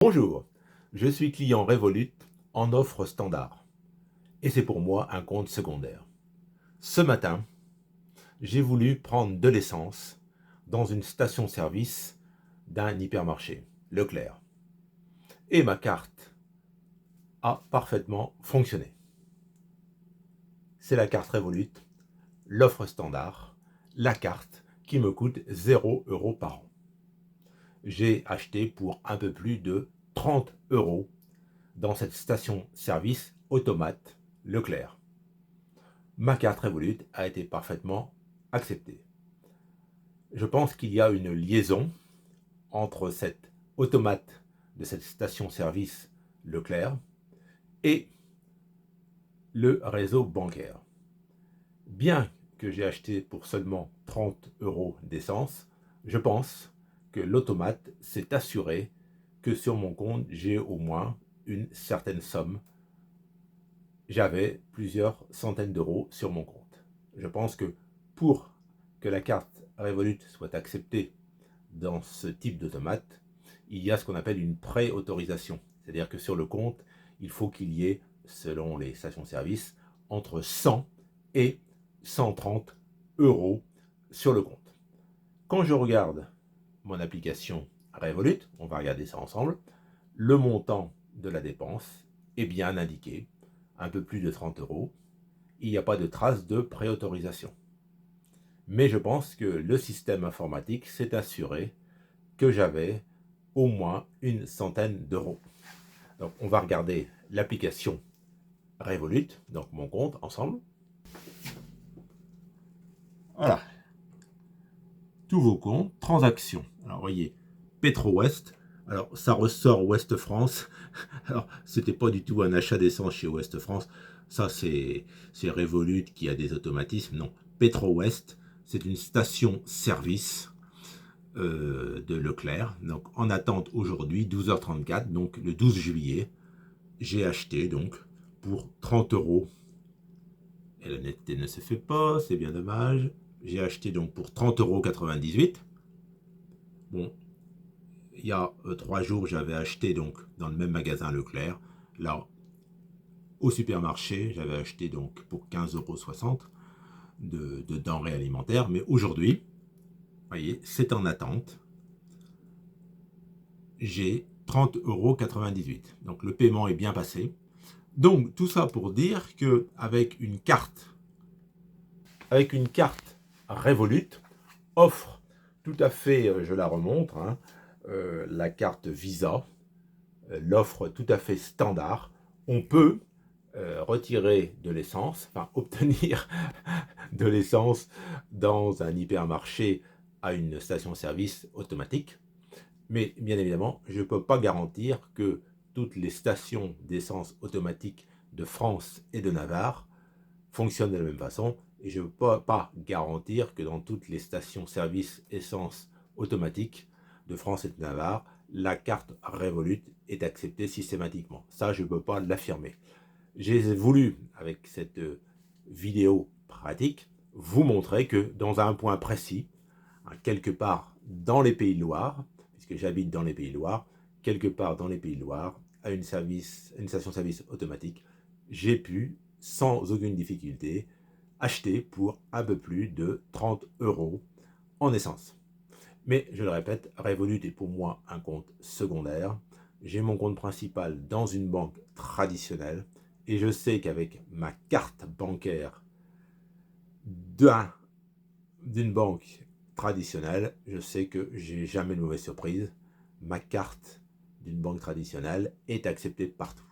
Bonjour, je suis client Revolut en offre standard et c'est pour moi un compte secondaire. Ce matin, j'ai voulu prendre de l'essence dans une station-service d'un hypermarché, Leclerc. Et ma carte a parfaitement fonctionné. C'est la carte Revolut, l'offre standard, la carte qui me coûte 0 € par an. J'ai acheté pour un peu plus de 30 € dans cette station-service automate Leclerc. Ma carte Revolut a été parfaitement acceptée. Je pense qu'il y a une liaison entre cette automate de cette station-service Leclerc et le réseau bancaire. Bien que j'ai acheté pour seulement 30 € d'essence, je pense que l'automate s'est assuré que sur mon compte, j'ai au moins une certaine somme. J'avais plusieurs centaines d'euros sur mon compte. Je pense que pour que la carte Revolut soit acceptée dans ce type d'automate, il y a ce qu'on appelle une pré-autorisation. C'est-à-dire que sur le compte, il faut qu'il y ait, selon les stations-service, entre 100 et 130 € sur le compte. Quand je regarde mon application Revolut, on va regarder ça ensemble, le montant de la dépense est bien indiqué, un peu plus de 30 €. Il n'y a pas de trace de préautorisation. Mais je pense que le système informatique s'est assuré que j'avais au moins une centaine d'euros. Donc on va regarder l'application Revolut, donc mon compte ensemble. Voilà. Tous vos comptes, transactions. Alors vous voyez, Petro-Ouest. Alors ça ressort Ouest France. Alors c'était pas du tout un achat d'essence chez Ouest France. Ça c'est Revolut qui a des automatismes. Non, Petro-Ouest, c'est une station-service de Leclerc. Donc en attente aujourd'hui, 12h34, donc le 12 juillet, j'ai acheté donc pour 30 €. Et la netteté ne se fait pas, c'est bien dommage. J'ai acheté donc pour 30,98 €. Bon, il y a 3 jours, j'avais acheté donc dans le même magasin Leclerc. Là, au supermarché, j'avais acheté donc pour 15,60 € de denrées alimentaires. Mais aujourd'hui, vous voyez, c'est en attente. J'ai 30,98 €. Donc le paiement est bien passé. Donc tout ça pour dire que avec une carte Revolut, offre tout à fait, je la remontre, hein, la carte Visa, l'offre tout à fait standard. On peut retirer de l'essence, enfin obtenir de l'essence dans un hypermarché à une station-service automatique. Mais bien évidemment, je ne peux pas garantir que toutes les stations d'essence automatique de France et de Navarre fonctionnent de la même façon. Et je ne peux pas garantir que dans toutes les stations-service essence automatique de France et de Navarre, la carte Revolut est acceptée systématiquement. Ça, je ne peux pas l'affirmer. J'ai voulu, avec cette vidéo pratique, vous montrer que dans un point précis, quelque part dans les Pays de Loire, puisque j'habite dans les Pays de Loire, quelque part dans les Pays de Loire, à une station-service automatique, j'ai pu, sans aucune difficulté, acheter pour un peu plus de 30 € en essence. Mais je le répète, Revolut est pour moi un compte secondaire. J'ai mon compte principal dans une banque traditionnelle et je sais qu'avec ma carte bancaire d'une banque traditionnelle, je sais que j'ai jamais de mauvaise surprise. Ma carte d'une banque traditionnelle est acceptée partout.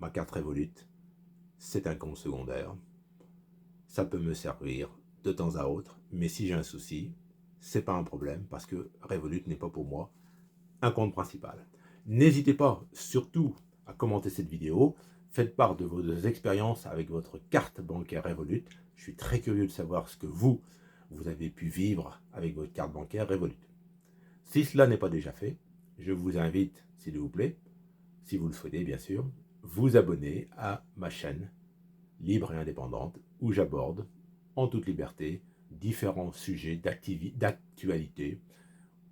Ma carte Revolut, c'est un compte secondaire. Ça peut me servir de temps à autre, mais si j'ai un souci, c'est pas un problème parce que Revolut n'est pas pour moi un compte principal. N'hésitez pas surtout à commenter cette vidéo. Faites part de vos expériences avec votre carte bancaire Revolut. Je suis très curieux de savoir ce que vous avez pu vivre avec votre carte bancaire Revolut. Si cela n'est pas déjà fait, je vous invite, s'il vous plaît, si vous le souhaitez bien sûr, vous abonner à ma chaîne libre et indépendante où j'aborde en toute liberté différents sujets d'actualité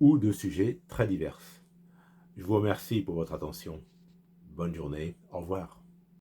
ou de sujets très divers. Je vous remercie pour votre attention. Bonne journée. Au revoir.